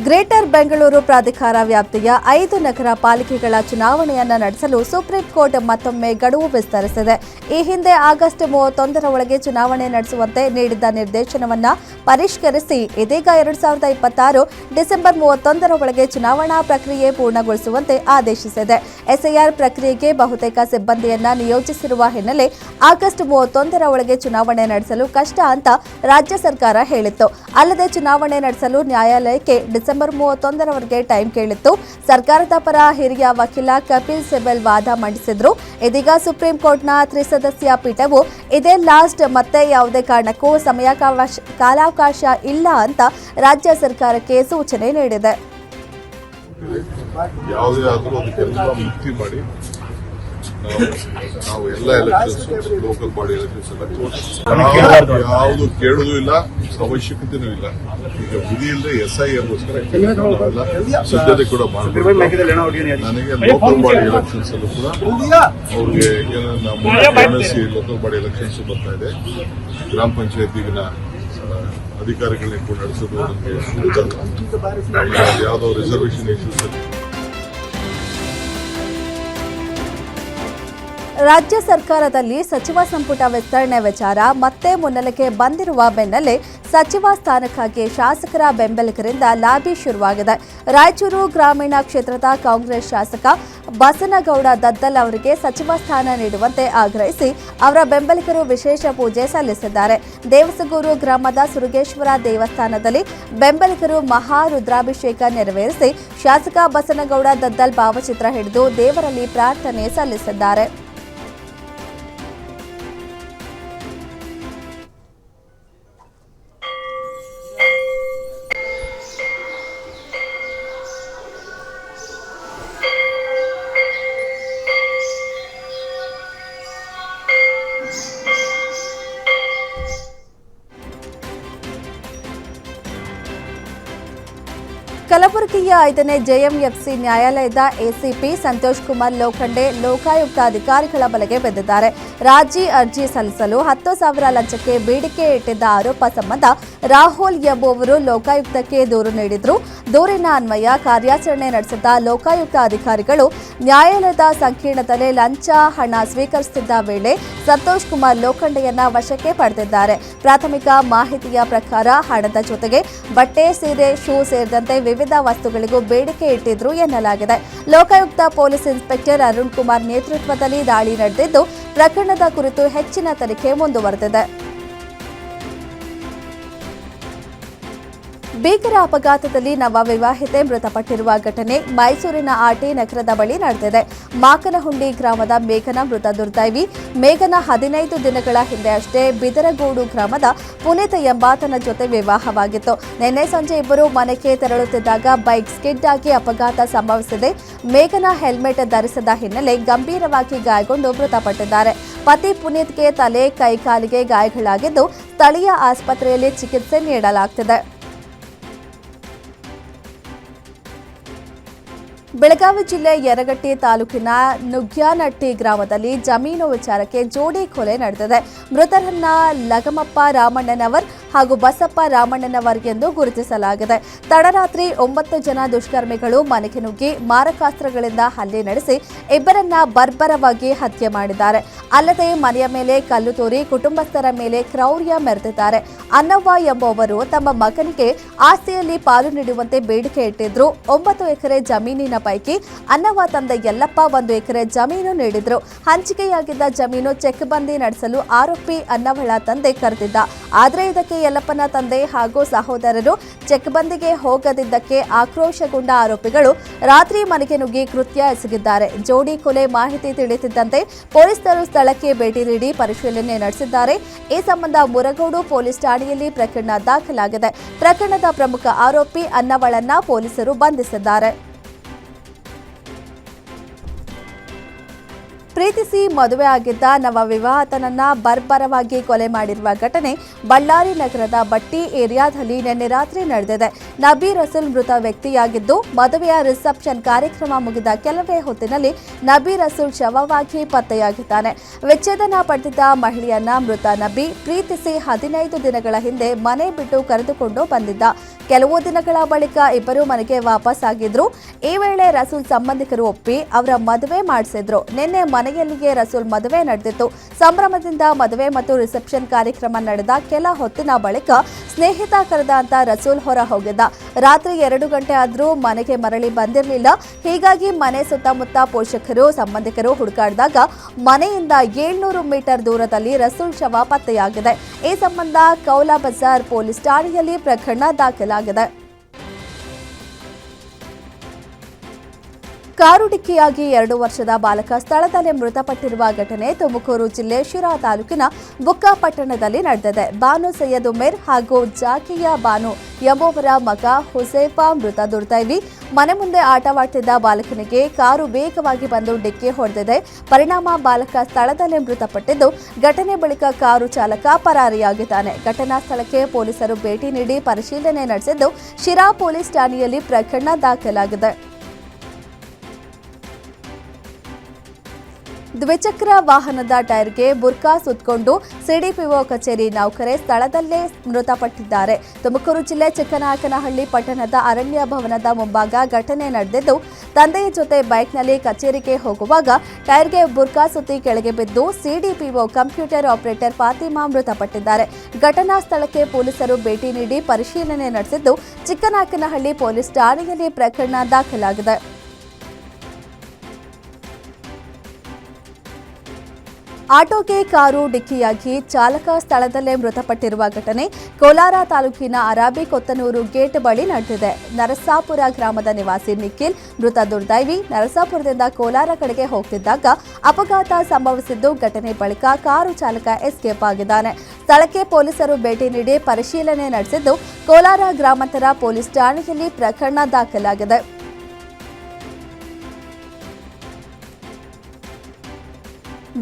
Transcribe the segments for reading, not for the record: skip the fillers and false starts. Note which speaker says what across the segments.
Speaker 1: Greater Bengaluru ಪ್ರಾಧಿಕಾರ ವ್ಯಾಪ್ತಿಯ 5 ನಗರ ಪಾಲಿಕೆಗಳ ಚುನಾವಣೆಯನ್ನು ನಡೆಸಲು ಸುಪ್ರೀಂ ಕೋರ್ಟ್ ಮತ್ತೊಮ್ಮೆ ಗಡುವು ವಿಸ್ತರಿಸಿದೆ. ಈ ಹಿಂದೆ ಆಗಸ್ಟ್ 31ರ ಒಳಗೆ ಚುನಾವಣೆ ನಡೆಸುವಂತೆ ನೀಡಿದ್ದ ನಿರ್ದೇಶನವನ್ನು ಪರಿಷ್ಕರಿಸಿ ಇದೀಗ 2026 ಡಿಸೆಂಬರ್ 31ರ ಒಳಗೆ ಚುನಾವಣಾ ಪ್ರಕ್ರಿಯೆ ಪೂರ್ಣಗೊಳಿಸುವಂತೆ ಆದೇಶಿಸಿದೆ. ಎಸ್ಐಆರ್ ಪ್ರಕ್ರಿಯೆಗೆ ಬಹುತೇಕ ಸಿಬ್ಬಂದಿಯನ್ನ ನಿಯೋಜಿಸಿರುವ ಹಿನ್ನೆಲೆ ಆಗಸ್ಟ್ 31ರ ಒಳಗೆ ಚುನಾವಣೆ ನಡೆಸಲು ಕಷ್ಟ ಅಂತ ರಾಜ್ಯ ಸರ್ಕಾರ ಹೇಳಿತ್ತು. ಅಲ್ಲದೆ ಚುನಾವಣೆ ನಡೆಸಲು ನ್ಯಾಯಾಲಯಕ್ಕೆ ಡಿಸೆಂಬರ್ 31ರವರೆಗೆ ಟೈಮ್ ಕೇಳಿತ್ತು. ಸರ್ಕಾರದ ಪರ ಹಿರಿಯ ವಕೀಲ ಕಪಿಲ್ ಸಿಬಲ್ ವಾದ ಮಂಡಿಸಿದ್ರು. ಇದೀಗ ಸುಪ್ರೀಂ ಕೋರ್ಟ್ನ ತ್ರಿಸದಸ್ಯ ಪೀಠವು ಇದೇ ಲಾಸ್ಟ್, ಮತ್ತೆ ಯಾವುದೇ ಕಾರಣಕ್ಕೂ ಕಾಲಾವಕಾಶ ಇಲ್ಲ ಅಂತ ರಾಜ್ಯ ಸರ್ಕಾರಕ್ಕೆ ಸೂಚನೆ ನೀಡಿದೆ.
Speaker 2: ನಾವು ಎಲ್ಲ ಎಲೆಕ್ಷನ್ಸ್, ಲೋಕಲ್ ಬಾಡಿ ಎಲೆಕ್ಷನ್ಸ್ ಯಾವುದು ಕೇಳುವುದೂ ಇಲ್ಲ, ಅವಶ್ಯಕತೆನೂ ಇಲ್ಲ. ಈಗ ವಿಧಿ ಇಲ್ಲದೆ SIRಗೋಸ್ಕರ ಸಿದ್ಧತೆ ಕೂಡ ಮಾಡಬೇಕು. ನನಗೆ ಲೋಕಲ್ ಬಾಡಿ ಎಲೆಕ್ಷನ್ಸ್ ಅಲ್ಲೂ ಕೂಡ ಅವ್ರಿಗೆ MSc ಲೋಕಲ್ ಬಾಡಿ ಎಲೆಕ್ಷನ್ಸ್ ಬರ್ತಾ ಇದೆ. ಗ್ರಾಮ ಪಂಚಾಯತಿಗಿನ ಅಧಿಕಾರಿಗಳನ್ನ ಕೂಡ ನಡೆಸೋದು ನಮಗೆ ಯಾವುದೋ ರಿಸರ್ವೇಷನ್ ಇಶ್ಯೂಸ್ ಅಲ್ಲಿ.
Speaker 1: ರಾಜ್ಯ ಸರ್ಕಾರದಲ್ಲಿ ಸಚಿವ ಸಂಪುಟ ವಿಸ್ತರಣೆ ವಿಚಾರ ಮತ್ತೆ ಮುನ್ನೆಲೆಗೆ ಬಂದಿರುವ ಬೆನ್ನಲ್ಲೇ ಸಚಿವ ಸ್ಥಾನಕ್ಕಾಗಿ ಶಾಸಕರ ಬೆಂಬಲಿಗರಿಂದ ಲಾಬಿ ಶುರುವಾಗಿದೆ. ರಾಯಚೂರು ಗ್ರಾಮೀಣ ಕ್ಷೇತ್ರದ ಕಾಂಗ್ರೆಸ್ ಶಾಸಕ ಬಸನಗೌಡ ದದ್ದಲ್ ಅವರಿಗೆ ಸಚಿವ ಸ್ಥಾನ ನೀಡುವಂತೆ ಆಗ್ರಹಿಸಿ ಅವರ ಬೆಂಬಲಿಗರು ವಿಶೇಷ ಪೂಜೆ ಸಲ್ಲಿಸಿದ್ದಾರೆ. ದೇವಸಗೂರು ಗ್ರಾಮದ ಸುರಗೇಶ್ವರ ದೇವಸ್ಥಾನದಲ್ಲಿ ಬೆಂಬಲಿಗರು ಮಹಾ ರುದ್ರಾಭಿಷೇಕ ನೆರವೇರಿಸಿ ಶಾಸಕ ಬಸನಗೌಡ ದದ್ದಲ್ ಭಾವಚಿತ್ರ ಹಿಡಿದು ದೇವರಲ್ಲಿ ಪ್ರಾರ್ಥನೆ ಸಲ್ಲಿಸಿದ್ದಾರೆ. ಕಲಬುರಗಿಯ 5ನೇ JMFC ನ್ಯಾಯಾಲಯದ ACP ಸಂತೋಷ್ ಕುಮಾರ್ ಲೋಖಂಡೆ ಲೋಕಾಯುಕ್ತ ಅಧಿಕಾರಿಗಳ ಬಲೆಗೆ ಬಿದ್ದಿದ್ದಾರೆ. ರಾಜಿ ಅರ್ಜಿ ಸಲ್ಲಿಸಲು 10,000 ಲಂಚಕ್ಕೆ ಬೇಡಿಕೆ ಇಟ್ಟಿದ್ದ ಆರೋಪ ಸಂಬಂಧ ರಾಹುಲ್ ಎಂಬುವರು ಲೋಕಾಯುಕ್ತಕ್ಕೆ ದೂರು ನೀಡಿದ್ರು. ದೂರಿನ ಅನ್ವಯ ಕಾರ್ಯಾಚರಣೆ ನಡೆಸಿದ ಲೋಕಾಯುಕ್ತ ಅಧಿಕಾರಿಗಳು ನ್ಯಾಯಾಲಯದ ಸಂಕೀರ್ಣದಲ್ಲಿ ಲಂಚ ಹಣ ಸ್ವೀಕರಿಸುತ್ತಿದ್ದ ವೇಳೆ ಸಂತೋಷ್ ಕುಮಾರ್ ಲೋಖಂಡೆಯನ್ನ ವಶಕ್ಕೆ ಪಡೆದಿದ್ದಾರೆ. ಪ್ರಾಥಮಿಕ ಮಾಹಿತಿಯ ಪ್ರಕಾರ ಹಣದ ಜೊತೆಗೆ ಬಟ್ಟೆ, ಸೀರೆ, ಶೂ ಸೇರಿದಂತೆ ವಿವಿಧ ವಸ್ತುಗಳಿಗೂ ಬೇಡಿಕೆ ಇಟ್ಟಿದ್ರು ಎನ್ನಲಾಗಿದೆ. ಲೋಕಾಯುಕ್ತ ಪೊಲೀಸ್ ಇನ್ಸ್ಪೆಕ್ಟರ್ ಅರುಣ್ ಕುಮಾರ್ ನೇತೃತ್ವದಲ್ಲಿ ದಾಳಿ ನಡೆದಿದ್ದು ಪ್ರಕರಣದ ಕುರಿತು ಹೆಚ್ಚಿನ ತನಿಖೆ ಮುಂದುವರೆದಿದೆ. ಭೀಕರ ಅಪಘಾತದಲ್ಲಿ ನವ ವಿವಾಹಿತೆ ಮೃತಪಟ್ಟಿರುವ ಘಟನೆ ಮೈಸೂರಿನ ಆರ್ಟಿ ನಗರದ ಬಳಿ ನಡೆದಿದೆ. ಮಾಕನಹುಂಡಿ ಗ್ರಾಮದ ಮೇಘನ ಮೃತ ದುರ್ದೈವಿ. ಮೇಘನ 15 ದಿನಗಳ ಹಿಂದೆ ಅಷ್ಟೇ ಬಿದರಗೂಡು ಗ್ರಾಮದ ಪುನೀತ್ ಎಂಬಾತನ ಜೊತೆ ವಿವಾಹವಾಗಿತ್ತು. ನಿನ್ನೆ ಸಂಜೆ ಇಬ್ಬರು ಮನೆಗೆ ತೆರಳುತ್ತಿದ್ದಾಗ ಬೈಕ್ ಸ್ಕಿಡ್ ಆಗಿ ಅಪಘಾತ ಸಂಭವಿಸಿದೆ. ಮೇಘನ ಹೆಲ್ಮೆಟ್ ಧರಿಸದ ಹಿನ್ನೆಲೆ ಗಂಭೀರವಾಗಿ ಗಾಯಗೊಂಡು ಮೃತಪಟ್ಟಿದ್ದಾರೆ. ಪತಿ ಪುನೀತ್ಗೆ ತಲೆ, ಕೈಕಾಲಿಗೆ ಗಾಯಗಳಾಗಿದ್ದು ಸ್ಥಳೀಯ ಆಸ್ಪತ್ರೆಯಲ್ಲಿ ಚಿಕಿತ್ಸೆ ನೀಡಲಾಗುತ್ತಿದೆ. ಬೆಳಗಾವಿ ಜಿಲ್ಲೆ ಯರಗಟ್ಟಿ ತಾಲೂಕಿನ ನುಗ್ಗ್ಯಾನಟ್ಟಿ ಗ್ರಾಮದಲ್ಲಿ ಜಮೀನು ವಿಚಾರಕ್ಕೆ ಜೋಡಿ ಕೊಲೆ ನಡೆದಿದೆ. ಮೃತರನ್ನ ಲಗಮಪ್ಪ ರಾಮಣ್ಣನವರ್ ಹಾಗೂ ಬಸಪ್ಪ ರಾಮಣ್ಣನವರ್ ಎಂದು ಗುರುತಿಸಲಾಗಿದೆ. ತಡರಾತ್ರಿ 9 ಜನ ದುಷ್ಕರ್ಮಿಗಳು ಮನೆಗೆ ನುಗ್ಗಿ ಮಾರಕಾಸ್ತ್ರಗಳಿಂದ ಹಲ್ಲೆ ನಡೆಸಿ ಇಬ್ಬರನ್ನ ಬರ್ಬರವಾಗಿ ಹತ್ಯೆ ಮಾಡಿದ್ದಾರೆ. ಅಲ್ಲದೆ ಮನೆಯ ಮೇಲೆ ಕಲ್ಲು ತೂರಿ ಕುಟುಂಬಸ್ಥರ ಮೇಲೆ ಕ್ರೌರ್ಯ ಮೆರೆದಿದ್ದಾರೆ. ಅನ್ನವ್ವ ಎಂಬುವವರು ತಮ್ಮ ಮಗನಿಗೆ ಆಸ್ತಿಯಲ್ಲಿ ಪಾಲು ನೀಡುವಂತೆ ಬೇಡಿಕೆ ಇಟ್ಟಿದ್ರು. 9 ಎಕರೆ ಜಮೀನಿನ ಪೈಕಿ ಅನ್ನವ್ವ ತಂದೆ ಯಲ್ಲಪ್ಪ 1 ಎಕರೆ ಜಮೀನು ನೀಡಿದ್ರು. ಹಂಚಿಕೆಯಾಗಿದ್ದ ಜಮೀನು ಚೆಕ್ ಬಂದಿ ನಡೆಸಲು ಆರೋಪಿ ಅನ್ನವಳ ತಂದೆ ಕರೆದಿದ್ದ. ಆದರೆ ಇದಕ್ಕೆ ಯಲ್ಲಪ್ಪನ ತಂದೆ ಹಾಗೂ ಸಹೋದರರು ಚೆಕ್ ಬಂದಿಗೆ ಹೋಗದಿದ್ದಕ್ಕೆ ಆಕ್ರೋಶಗೊಂಡ ಆರೋಪಿಗಳು ರಾತ್ರಿ ಮನೆಗೆ ನುಗ್ಗಿ ಕೃತ್ಯ ಎಸಗಿದ್ದಾರೆ. ಜೋಡಿ ಕೊಲೆ ಮಾಹಿತಿ ತಿಳಿಸಿದ್ದಂತೆ ಪೊಲೀಸರು ಸ್ಥಳಕ್ಕೆ ಭೇಟಿ ನೀಡಿ ಪರಿಶೀಲನೆ ನಡೆಸಿದ್ದಾರೆ. ಈ ಸಂಬಂಧ ಮುರಗೋಡು ಪೊಲೀಸ್ ಠಾಣೆಯಲ್ಲಿ ಪ್ರಕರಣ ದಾಖಲಾಗಿದೆ. ಪ್ರಕರಣದ ಪ್ರಮುಖ ಆರೋಪಿ ಅನ್ನವಳನ್ನ ಪೊಲೀಸರು ಬಂಧಿಸಿದ್ದಾರೆ. ಪ್ರೀತಿಸಿ ಮದುವೆ ಆಗಿದ್ದ ನವ ವಿವಾಹಿತನನ್ನ ಬರ್ಬರವಾಗಿ ಕೊಲೆ ಮಾಡಿರುವ ಘಟನೆ ಬಳ್ಳಾರಿ ನಗರದ ಬಟ್ಟಿ ಏರಿಯಾದಲ್ಲಿ ನಿನ್ನೆ ರಾತ್ರಿ ನಡೆದಿದೆ. ನಬಿ ರಸೂಲ್ ಮೃತ ವ್ಯಕ್ತಿಯಾಗಿದ್ದು ಮದುವೆಯ ರಿಸೆಪ್ಷನ್ ಕಾರ್ಯಕ್ರಮ ಮುಗಿದ ಕೆಲವೇ ಹೊತ್ತಿನಲ್ಲಿ ನಬಿ ರಸೂಲ್ ಶವವಾಗಿ ಪತ್ತೆಯಾಗಿದ್ದಾನೆ. ವಿಚ್ಛೇದನ ಪಡೆದಿದ್ದ ಮಹಿಳೆಯನ್ನ ಮೃತ ನಬಿ ಪ್ರೀತಿಸಿ 15 ದಿನಗಳ ಹಿಂದೆ ಮನೆ ಬಿಟ್ಟು ಕರೆದುಕೊಂಡು ಬಂದಿದ್ದ. ಕೆಲವು ದಿನಗಳ ಬಳಿಕ ಇಬ್ಬರು ಮನೆಗೆ ವಾಪಸ್ ಆಗಿದ್ರು. ಈ ವೇಳೆ ರಸೂಲ್ ಸಂಬಂಧಿಕರು ಒಪ್ಪಿ ಅವರ ಮದುವೆ ಮಾಡಿಸಿದ್ರು. ನಿನ್ನೆ ಮನೆಯಲ್ಲಿಯೇ ರಸೂಲ್ ಮದುವೆ ನಡೆದಿತ್ತು. ಸಂಭ್ರಮದಿಂದ ಮದುವೆ ಮತ್ತು ರಿಸೆಪ್ಷನ್ ಕಾರ್ಯಕ್ರಮ ನಡೆದ ಕೆಲ ಹೊತ್ತಿನ ಬಳಿಕ ಸ್ನೇಹಿತ ಕರೆದ ಅಂತ ರಸೂಲ್ ಹೊರ ಹೋಗಿದ್ದ. ರಾತ್ರಿ 2 ಗಂಟೆ ಆದ್ರೂ ಮನೆಗೆ ಮರಳಿ ಬಂದಿರಲಿಲ್ಲ. ಹೀಗಾಗಿ ಮನೆ ಸುತ್ತಮುತ್ತ ಪೋಷಕರು ಸಂಬಂಧಿಕರು ಹುಡುಕಾಡಿದಾಗ ಮನೆಯಿಂದ 700 ಮೀಟರ್ ದೂರದಲ್ಲಿ ರಸೂಲ್ ಶವ ಪತ್ತೆಯಾಗಿದೆ. ಈ ಸಂಬಂಧ ಕೌಲಾ ಬಜಾರ್ ಪೊಲೀಸ್ ಠಾಣೆಯಲ್ಲಿ ಪ್ರಕರಣ ದಾಖಲಾಗಿದೆ. ಕಾರು ಡಿಕ್ಕಿಯಾಗಿ 2 ವರ್ಷದ ಬಾಲಕ ಸ್ಥಳದಲ್ಲೇ ಮೃತಪಟ್ಟಿರುವ ಘಟನೆ ತುಮಕೂರು ಜಿಲ್ಲೆ ಶಿರಾ ತಾಲೂಕಿನ ಬುಕ್ಕಾಪಟ್ಟಣದಲ್ಲಿ ನಡೆದಿದೆ. ಬಾನು ಸೈಯದ್ ಉಮೇರ್ ಹಾಗೂ ಜಾಕಿಯಾ ಬಾನು ಎಂಬುವರ ಮಗ ಹುಸೇಫಾ ಮೃತ ದುರ್ದೈವಿ. ಮನೆ ಮುಂದೆ ಆಟವಾಡ್ತಿದ್ದ ಬಾಲಕನಿಗೆ ಕಾರು ವೇಗವಾಗಿ ಬಂದು ಡಿಕ್ಕಿ ಹೊಡೆದಿದೆ. ಪರಿಣಾಮ ಬಾಲಕ ಸ್ಥಳದಲ್ಲೇ ಮೃತಪಟ್ಟಿದ್ದು, ಘಟನೆ ಬಳಿಕ ಕಾರು ಚಾಲಕ ಪರಾರಿಯಾಗಿದ್ದಾನೆ. ಘಟನಾ ಸ್ಥಳಕ್ಕೆ ಪೊಲೀಸರು ಭೇಟಿ ನೀಡಿ ಪರಿಶೀಲನೆ ನಡೆಸಿದ್ದು, ಶಿರಾ ಪೊಲೀಸ್ ಠಾಣೆಯಲ್ಲಿ ಪ್ರಕರಣ ದಾಖಲಾಗಿದೆ. ದ್ವಿಚಕ್ರ ವಾಹನದ ಟೈರ್ಗೆ ಬುರ್ಕಾ ಸುತ್ತಕೊಂಡು ಸಿಡಿಪಿಒ ಕಚೇರಿ ನೌಕರೆ ಸ್ಥಳದಲ್ಲೇ ಮೃತಪಟ್ಟಿದ್ದಾರೆ. ತುಮಕೂರು ಜಿಲ್ಲೆ ಚಿಕ್ಕನಾಯಕನಹಳ್ಳಿ ಪಟ್ಟಣದ ಅರಣ್ಯ ಭವನದ ಮುಂಭಾಗ ಘಟನೆ ನಡೆದಿದ್ದು, ತಂದೆಯ ಜೊತೆ ಬೈಕ್ನಲ್ಲಿ ಕಚೇರಿಗೆ ಹೋಗುವಾಗ ಟೈರ್ಗೆ ಬುರ್ಕಾ ಸುತ್ತಿ ಕೆಳಗೆ ಬಿದ್ದು ಸಿಡಿಪಿಒ ಕಂಪ್ಯೂಟರ್ ಆಪರೇಟರ್ ಫಾತಿಮಾ ಮೃತಪಟ್ಟಿದ್ದಾರೆ. ಘಟನಾ ಸ್ಥಳಕ್ಕೆ ಪೊಲೀಸರು ಭೇಟಿ ನೀಡಿ ಪರಿಶೀಲನೆ ನಡೆಸಿದ್ದು, ಚಿಕ್ಕನಾಯಕನಹಳ್ಳಿ ಪೊಲೀಸ್ ಠಾಣೆಯಲ್ಲಿ ಪ್ರಕರಣ ದಾಖಲಾಗಿದೆ. ಆಟೋಗೆ ಕಾರು ಡಿಕ್ಕಿಯಾಗಿ ಚಾಲಕ ಸ್ಥಳದಲ್ಲೇ ಮೃತಪಟ್ಟಿರುವ ಘಟನೆ ಕೋಲಾರ ತಾಲೂಕಿನ ಅರಾಬಿ ಕೊತ್ತನೂರು ಗೇಟ್ ಬಳಿ ನಡೆದಿದೆ. ನರಸಾಪುರ ಗ್ರಾಮದ ನಿವಾಸಿ ನಿಖಿಲ್ ಮೃತ ದುರ್ದೈವಿ ನರಸಾಪುರದಿಂದ ಕೋಲಾರ ಕಡೆಗೆ ಹೋಗ್ತಿದ್ದಾಗ ಅಪಘಾತ ಸಂಭವಿಸಿದ್ದು, ಘಟನೆ ಬಳಿಕ ಕಾರು ಚಾಲಕ ಎಸ್ಕೇಪ್ ಆಗಿದ್ದಾನೆ. ಸ್ಥಳಕ್ಕೆ ಪೊಲೀಸರು ಭೇಟಿ ನೀಡಿ ಪರಿಶೀಲನೆ ನಡೆಸಿದ್ದು, ಕೋಲಾರ ಗ್ರಾಮಾಂತರ ಪೊಲೀಸ್ ಠಾಣೆಯಲ್ಲಿ ಪ್ರಕರಣ ದಾಖಲಾಗಿದೆ.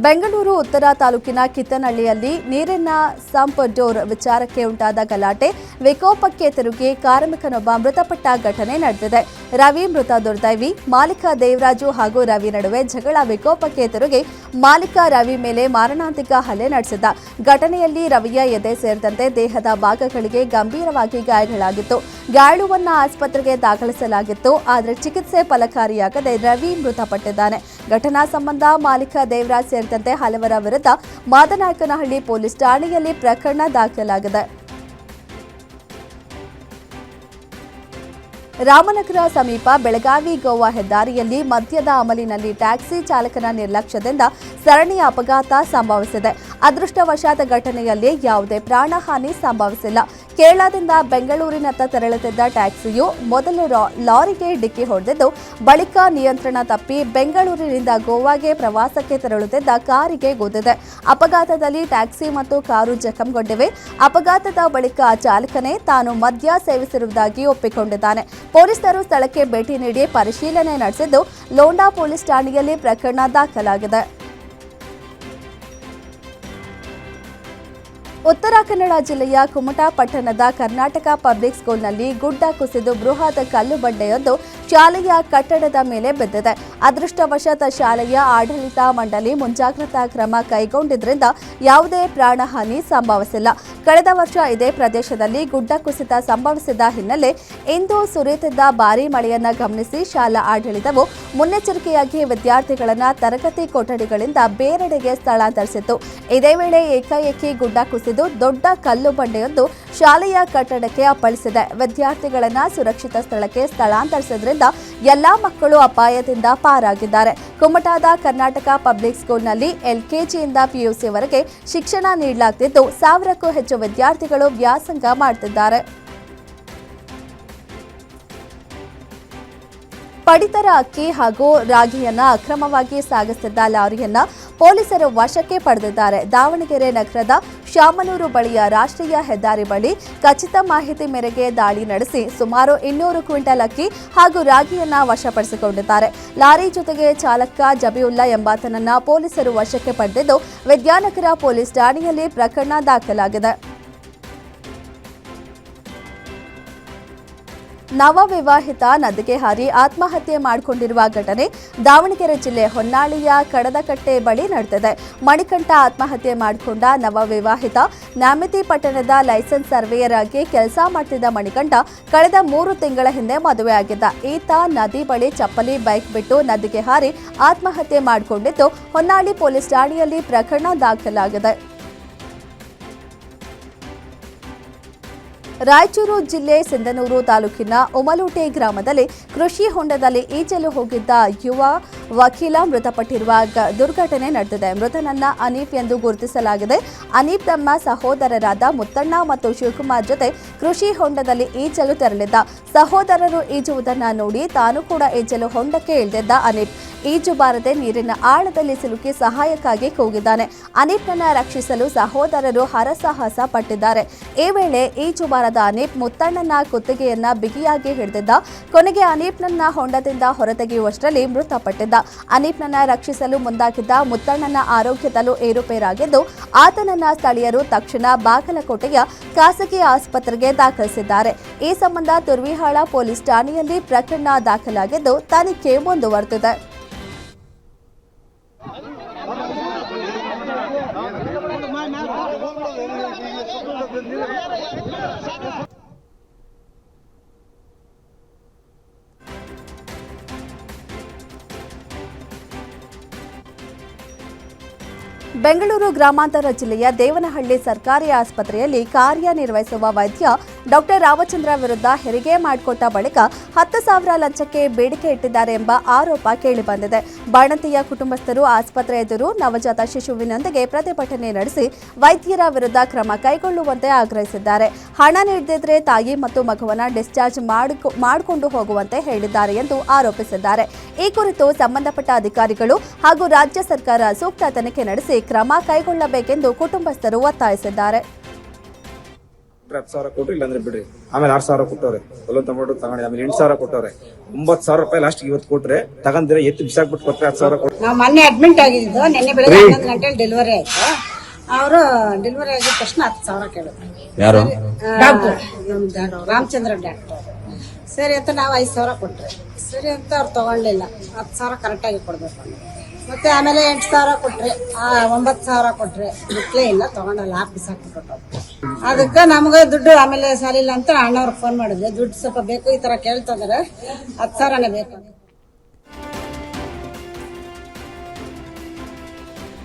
Speaker 1: ಬೆಂಗಳೂರು ಉತ್ತರ ತಾಲೂಕಿನ ಕಿತ್ತನಹಳ್ಳಿಯಲ್ಲಿ ನೀರಿನ ಸಂಪ್ ಡೋರ್ ವಿಚಾರಕ್ಕೆ ಉಂಟಾದ ಗಲಾಟೆ ವಿಕೋಪಕ್ಕೆ ತಿರುಗಿ ಕಾರ್ಮಿಕನೊಬ್ಬ ಮೃತಪಟ್ಟ ಘಟನೆ ನಡೆದಿದೆ. ರವಿ ಮೃತ ದುರ್ದೈವಿ. ಮಾಲೀಕ ದೇವರಾಜು ಹಾಗೂ ರವಿ ನಡುವೆ ಜಗಳ ವಿಕೋಪಕ್ಕೆ ತಿರುಗಿ ಮಾಲೀಕ ರವಿ ಮೇಲೆ ಮಾರಣಾಂತಿಕ ಹಲ್ಲೆ ನಡೆಸಿದ್ದ. ಘಟನೆಯಲ್ಲಿ ರವಿಯ ಎದೆ ಸೇರಿದಂತೆ ದೇಹದ ಭಾಗಗಳಿಗೆ ಗಂಭೀರವಾಗಿ ಗಾಯಗಳಾಗಿತ್ತು. ಗಾಯಾಳುವನ್ನ ಆಸ್ಪತ್ರೆಗೆ ದಾಖಲಿಸಲಾಗಿತ್ತು. ಆದರೆ ಚಿಕಿತ್ಸೆ ಫಲಕಾರಿಯಾಗದೆ ರವಿ ಮೃತಪಟ್ಟಿದ್ದಾನೆ. ಘಟನಾ ಸಂಬಂಧ ಮಾಲೀಕ ದೇವರಾಜ್ ಸೇರಿದಂತೆ ಹಲವರ ವಿರುದ್ಧ ಮಾದನಾಯಕನಹಳ್ಳಿ ಪೊಲೀಸ್ ಠಾಣೆಯಲ್ಲಿ ಪ್ರಕರಣ ದಾಖಲಾಗಿದೆ. ರಾಮನಗರ ಸಮೀಪ ಬೆಳಗಾವಿ ಗೋವಾ ಹೆದ್ದಾರಿಯಲ್ಲಿ ಮದ್ಯದ ಅಮಲಿನಲ್ಲಿ ಟ್ಯಾಕ್ಸಿ ಚಾಲಕನ ನಿರ್ಲಕ್ಷ್ಯದಿಂದ ಸರಣಿ ಅಪಘಾತ ಸಂಭವಿಸಿದೆ. ಅದೃಷ್ಟವಶಾತ್ ಘಟನೆಯಲ್ಲಿ ಯಾವುದೇ ಪ್ರಾಣಹಾನಿ ಸಂಭವಿಸಿಲ್ಲ. ಕೇರಳದಿಂದ ಬೆಂಗಳೂರಿನತ್ತ ತೆರಳುತ್ತಿದ್ದ ಟ್ಯಾಕ್ಸಿಯು ಮೊದಲು ಲಾರಿಗೆ ಡಿಕ್ಕಿ ಹೊಡೆದಿದ್ದು, ಬಳಿಕ ನಿಯಂತ್ರಣ ತಪ್ಪಿ ಬೆಂಗಳೂರಿನಿಂದ ಗೋವಾಗೆ ಪ್ರವಾಸಕ್ಕೆ ತೆರಳುತ್ತಿದ್ದ ಕಾರಿಗೆ ಗುದ್ದಿದೆ. ಅಪಘಾತದಲ್ಲಿ ಟ್ಯಾಕ್ಸಿ ಮತ್ತು ಕಾರು ಜಖಂಗೊಂಡಿವೆ. ಅಪಘಾತದ ಬಳಿಕ ಚಾಲಕನೇ ತಾನು ಮದ್ಯ ಸೇವಿಸಿರುವುದಾಗಿ ಒಪ್ಪಿಕೊಂಡಿದ್ದಾನೆ. ಪೊಲೀಸರು ಸ್ಥಳಕ್ಕೆ ಭೇಟಿ ನೀಡಿ ಪರಿಶೀಲನೆ ನಡೆಸಿದ್ದು, ಲೋಂಡಾ ಪೊಲೀಸ್ ಠಾಣೆಯಲ್ಲಿ ಪ್ರಕರಣ ದಾಖಲಾಗಿದೆ. ಉತ್ತರ ಕನ್ನಡ ಜಿಲ್ಲೆಯ ಕುಮಟಾ ಪಟ್ಟಣದ ಕರ್ನಾಟಕ ಪಬ್ಲಿಕ್ ಸ್ಕೂಲ್ನಲ್ಲಿ ಗುಡ್ಡ ಕುಸಿದು ಬೃಹತ್ ಕಲ್ಲು ಬಂಡೆಯೊಂದು ಶಾಲೆಯ ಕಟ್ಟಡದ ಮೇಲೆ ಬಿದ್ದಿದೆ. ಅದೃಷ್ಟವಶಾತ್ ಶಾಲೆಯ ಆಡಳಿತ ಮಂಡಳಿ ಮುಂಜಾಗ್ರತಾ ಕ್ರಮ ಕೈಗೊಂಡಿದ್ದರಿಂದ ಯಾವುದೇ ಪ್ರಾಣಹಾನಿ ಸಂಭವಿಸಿಲ್ಲ. ಕಳೆದ ವರ್ಷ ಇದೇ ಪ್ರದೇಶದಲ್ಲಿ ಗುಡ್ಡ ಕುಸಿತ ಸಂಭವಿಸಿದ ಹಿನ್ನೆಲೆ ಇಂದು ಸುರಿಯುತ್ತಿದ್ದ ಭಾರೀ ಮಳೆಯನ್ನ ಗಮನಿಸಿ ಶಾಲಾ ಆಡಳಿತವು ಮುನ್ನೆಚ್ಚರಿಕೆಯಾಗಿ ವಿದ್ಯಾರ್ಥಿಗಳನ್ನು ತರಗತಿ ಕೊಠಡಿಗಳಿಂದ ಬೇರೆಡೆಗೆ ಸ್ಥಳಾಂತರಿಸಿತ್ತು. ಇದೇ ವೇಳೆ ಏಕಾಏಕಿ ಗುಡ್ಡ ಕುಸಿದು ದೊಡ್ಡ ಕಲ್ಲು ಬಂಡೆಯೊಂದು ಶಾಲೆಯ ಕಟ್ಟಡಕ್ಕೆ ಅಪ್ಪಳಿಸಿದೆ. ವಿದ್ಯಾರ್ಥಿಗಳನ್ನು ಸುರಕ್ಷಿತ ಸ್ಥಳಕ್ಕೆ ಸ್ಥಳಾಂತರಿಸಿದ್ರಿಂದ ಎಲ್ಲಾ ಮಕ್ಕಳು ಅಪಾಯದಿಂದ ಪಾರಾಗಿದ್ದಾರೆ. ಕುಮಟಾದ ಕರ್ನಾಟಕ ಪಬ್ಲಿಕ್ ಸ್ಕೂಲ್ನಲ್ಲಿ ಎಲ್ಕೆಜಿಯಿಂದ ಪಿಯುಸಿವರೆಗೆ ಶಿಕ್ಷಣ ನೀಡಲಾಗುತ್ತಿದ್ದು, 1000ಕ್ಕೂ ಹೆಚ್ಚು ವಿದ್ಯಾರ್ಥಿಗಳು ವ್ಯಾಸಂಗ ಮಾಡುತ್ತಿದ್ದಾರೆ. ಪಡಿತರ ಅಕ್ಕಿ ಹಾಗೂ ರಾಗಿಯನ್ನ ಅಕ್ರಮವಾಗಿ ಸಾಗಿಸುತ್ತಿದ್ದ ಲಾರಿಯನ್ನ ಪೊಲೀಸರು ವಶಕ್ಕೆ ಪಡೆದಿದ್ದಾರೆ. ದಾವಣಗೆರೆ ನಗರದ ಶಾಮನೂರು ಬಳಿಯ ರಾಷ್ಟ್ರೀಯ ಹೆದ್ದಾರಿ ಬಳಿ ಖಚಿತ ಮಾಹಿತಿ ಮೇರೆಗೆ ದಾಳಿ ನಡೆಸಿ ಸುಮಾರು 200 ಕ್ವಿಂಟಲ್ ಅಕ್ಕಿ ಹಾಗೂ ರಾಗಿಯನ್ನ ವಶಪಡಿಸಿಕೊಂಡಿದ್ದಾರೆ. ಲಾರಿ ಜೊತೆಗೆ ಚಾಲಕ ಜಬಿಯುಲ್ಲಾ ಎಂಬಾತನನ್ನ ಪೊಲೀಸರು ವಶಕ್ಕೆ ಪಡೆದಿದ್ದು, ವಿದ್ಯಾನಗರ ಪೊಲೀಸ್ ಠಾಣೆಯಲ್ಲಿ ಪ್ರಕರಣ ದಾಖಲಾಗಿದೆ. ನವವಿವಾಹಿತ ನದಿಗೆ ಹಾರಿ ಆತ್ಮಹತ್ಯೆ ಮಾಡಿಕೊಂಡಿರುವ ಘಟನೆ ದಾವಣಗೆರೆ ಜಿಲ್ಲೆ ಹೊನ್ನಾಳಿಯ ಕಡದಕಟ್ಟೆ ಬಳಿ ನಡೆದಿದೆ. ಮಣಿಕಂಠ ಆತ್ಮಹತ್ಯೆ ಮಾಡಿಕೊಂಡ ನವವಿವಾಹಿತ ನ್ಯಾಮತಿ ಪಟ್ಟಣದ ಲೈಸೆನ್ಸ್ ಸರ್ವೇಯರ್ ಆಗಿ ಕೆಲಸ ಮಾಡ್ತಿದ್ದ ಮಣಿಕಂಠ ಕಳೆದ 3 ತಿಂಗಳ ಹಿಂದೆ ಮದುವೆಯಾಗಿದ್ದ. ಈತ ನದಿ ಬಳಿ ಚಪ್ಪಲಿ ಬೈಕ್ ಬಿಟ್ಟು ನದಿಗೆ ಹಾರಿ ಆತ್ಮಹತ್ಯೆ ಮಾಡಿಕೊಂಡಿದ್ದು ಹೊನ್ನಾಳಿ ಪೊಲೀಸ್ ಠಾಣೆಯಲ್ಲಿ ಪ್ರಕರಣ ದಾಖಲಾಗಿದೆ. ರಾಯಚೂರು ಜಿಲ್ಲೆ ಸಿಂಧನೂರು ತಾಲೂಕಿನ ಉಮಲೂಟೆ ಗ್ರಾಮದಲ್ಲಿ ಕೃಷಿ ಹೊಂಡದಲ್ಲಿ ಈಜಲು ಹೋಗಿದ್ದ ಯುವ ವಕೀಲ ಮೃತಪಟ್ಟಿರುವ ದುರ್ಘಟನೆ ನಡೆದಿದೆ. ಮೃತನನ್ನ ಅನೀಫ್ ಎಂದು ಗುರುತಿಸಲಾಗಿದೆ. ಅನೀಫ್ ತಮ್ಮ ಸಹೋದರರಾದ ಮುತ್ತಣ್ಣ ಮತ್ತು ಶಿವಕುಮಾರ್ ಜೊತೆ ಕೃಷಿ ಹೊಂಡದಲ್ಲಿ ಈಜಲು ತೆರಳಿದ್ದ. ಸಹೋದರರು ಈಜುವುದನ್ನು ನೋಡಿ ತಾನು ಕೂಡ ಈಜಲು ಹೊಂಡಕ್ಕೆ ಇಳಿದಿದ್ದ ಅನೀಫ್ ಈಜು ಬಾರದೆ ನೀರಿನ ಆಳದಲ್ಲಿ ಸಿಲುಕಿ ಸಹಾಯಕ್ಕಾಗಿ ಕೂಗಿದ್ದಾನೆ. ಅನೀಫ್ನನ್ನ ರಕ್ಷಿಸಲು ಸಹೋದರರು ಹರಸಾಹಸ ಪಟ್ಟಿದ್ದಾರೆ. ಈ ವೇಳೆ ಈಜು ಬಾರದ ಅನೀಫ್ ಮುತ್ತಣ್ಣನ ಕುತ್ತಿಗೆಯನ್ನ ಬಿಗಿಯಾಗಿ ಹಿಡಿದಿದ್ದ. ಕೊನೆಗೆ ಅನೀಫ್ನನ್ನ ಹೊಂಡದಿಂದ ಹೊರತೆಗೆಯುವಷ್ಟರಲ್ಲಿ ಮೃತಪಟ್ಟಿದ್ದ. ಅನೀಫ್ನನ್ನ ರಕ್ಷಿಸಲು ಮುಂದಾಗಿದ್ದ ಮುತ್ತಣ್ಣನ ಆರೋಗ್ಯದಲ್ಲೂ ಏರುಪೇರಾಗಿದ್ದು ಆತನನ್ನ ಸ್ಥಳೀಯರು ತಕ್ಷಣ ಬಾಗಲಕೋಟೆಯ ಖಾಸಗಿ ಆಸ್ಪತ್ರೆಗೆ ದಾಖಲಿಸಿದ್ದಾರೆ. ಈ ಸಂಬಂಧ ತುರ್ವಿಹಾಳ ಪೊಲೀಸ್ ಠಾಣೆಯಲ್ಲಿ ಪ್ರಕರಣ ದಾಖಲಾಗಿದ್ದು ತನಿಖೆ ಮುಂದುವರೆದಿದೆ. ಬೆಂಗಳೂರು ಗ್ರಾಮಾಂತರ ಜಿಲ್ಲೆಯ ದೇವನಹಳ್ಳಿ ಸರ್ಕಾರಿ ಆಸ್ಪತ್ರೆಯಲ್ಲಿ ಕಾರ್ಯನಿರ್ವಹಿಸುವ ವೈದ್ಯ ಡಾಕ್ಟರ್ ರಾಮಚಂದ್ರ ವಿರುದ್ಧ ಹೆರಿಗೆ ಮಾಡಿಕೊಟ್ಟ ಬಳಿಕ 10,000 ಲಂಚಕ್ಕೆ ಬೇಡಿಕೆ ಇಟ್ಟಿದ್ದಾರೆ ಎಂಬ ಆರೋಪ ಕೇಳಿಬಂದಿದೆ. ಬಾಣಂತಿಯ ಕುಟುಂಬಸ್ಥರು ಆಸ್ಪತ್ರೆ ಎದುರು ನವಜಾತ ಶಿಶುವಿನೊಂದಿಗೆ ಪ್ರತಿಭಟನೆ ನಡೆಸಿ ವೈದ್ಯರ ವಿರುದ್ಧ ಕ್ರಮ ಕೈಗೊಳ್ಳುವಂತೆ ಆಗ್ರಹಿಸಿದ್ದಾರೆ. ಹಣ ನೀಡದಿದ್ದರೆ ತಾಯಿ ಮತ್ತು ಮಗುವನ್ನ ಡಿಸ್ಚಾರ್ಜ್ ಮಾಡಿಕೊಂಡು ಹೋಗುವಂತೆ ಹೇಳಿದ್ದಾರೆ ಎಂದು ಆರೋಪಿಸಿದ್ದಾರೆ. ಈ ಕುರಿತು ಸಂಬಂಧಪಟ್ಟ ಅಧಿಕಾರಿಗಳು ಹಾಗೂ ರಾಜ್ಯ ಸರ್ಕಾರ ಸೂಕ್ತ ತನಿಖೆ ನಡೆಸಿ ಕ್ರಮ ಕೈಗೊಳ್ಳಬೇಕೆಂದು ಕುಟುಂಬಸ್ಥರು ಒತ್ತಾಯಿಸಿದ್ದಾರೆ.
Speaker 3: 10,000 ಕೊಟ್ಟು ಇಲ್ಲಾಂದ್ರೆ ಬಿಡ್ರಿ. ಆಮೇಲೆ 6,000 ಕೊಟ್ಟವ್ರೆ, ಟೊಮೆಟೊ ತಗೊಂಡು ಆಮೇಲೆ 8,000 ಕೊಟ್ಟವ್ರೆ. 9,000 ರೂಪಾಯಿ ಲಾಸ್ಟ್ ಇವತ್ತು ಕೊಟ್ರೆ ತಗೊಂಡ್ರೆ ಎತ್ತು ಬಿಸಾಕ್ಬಿಟ್ಟು ಕೊಟ್ಟರೆ 10,000 ಕೊಟ್ಟು.
Speaker 4: ನಾವು ಮೊನ್ನೆ ಅಡ್ಮಿಟ್ ಆಗಿದ್ದು, ನಿನ್ನೆ ಬೆಳಗ್ಗೆ 11 ಗಂಟೆಲಿ ಡೆಲಿವರಿ ಆಯ್ತು. ಅವರು ಡೆಲಿವರಿ ಆಗಿದ ತಕ್ಷಣ 10,000 ಕೇಳಿದ್ರು.
Speaker 5: ಯಾರು?
Speaker 4: ರಾಮಚಂದ್ರ ಡಾಕ್ಟರ್. ಸರಿ ಅಂತ ನಾವು 5,000 ಕೊಟ್ರೆ ಸರಿ ಅಂತ ಅವ್ರು ತಗೊಳ್ಳಿಲ್ಲ. 10,000 ಕರೆಕ್ಟ್ ಆಗಿ ಕೊಡ್ಬೇಕು. ಮತ್ತೆ ಆಮೇಲೆ 8,000 ಕೊಟ್ರೆ 9,000 ಕೊಟ್ರೆ ಬಿಟ್ಲೇ ಇಲ್ಲ, ತಗೊಂಡಲ್ಲ, ಬಿಸಾಕ್ಬಿಟ್ಟು. ಅದಕ್ಕೆ ನಮ್ಗೆ ದುಡ್ಡು ಆಮೇಲೆ ಸಾಲಿಲ್ಲ ಅಂತ ಅಣ್ಣವ್ರಿಗೆ ಫೋನ್ ಮಾಡಿದ್ರೆ ದುಡ್ಡು ಸ್ವಲ್ಪ ಬೇಕು, ಈ ತರ ಕೇಳ್ತಾ ಇದಾರೆ, 10,000ನೇ ಬೇಕು.